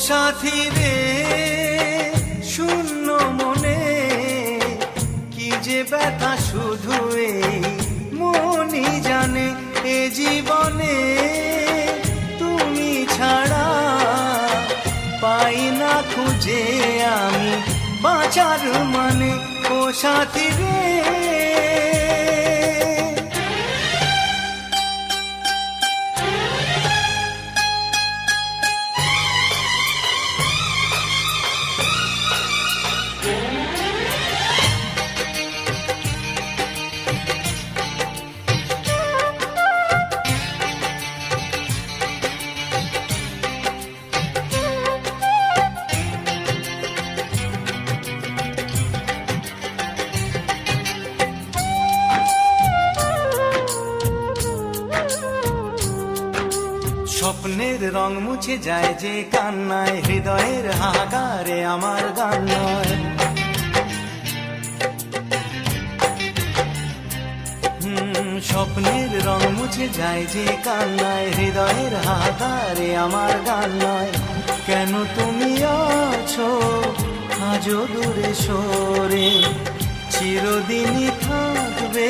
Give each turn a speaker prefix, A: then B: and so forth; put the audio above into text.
A: সাথী রে শূন্য মনে কি যে ব্যথা শুধু এই মনই জানে। এ জীবনে তুমি ছাড়া পাই না খুঁজে আমি বাঁচার মানে। ও সাথী রে স্বপ্নের রং মুছে যায় যে কান্নায়, হৃদয়ের হাহাকারে আমার গান নয়। স্বপ্নের রং মুছে যায় যে কান্নায়, হৃদয়ের হাহাকারে আমার গান নয়। কেন তুমি আছো আজও দূরে সরে, চিরদিনই থাকবে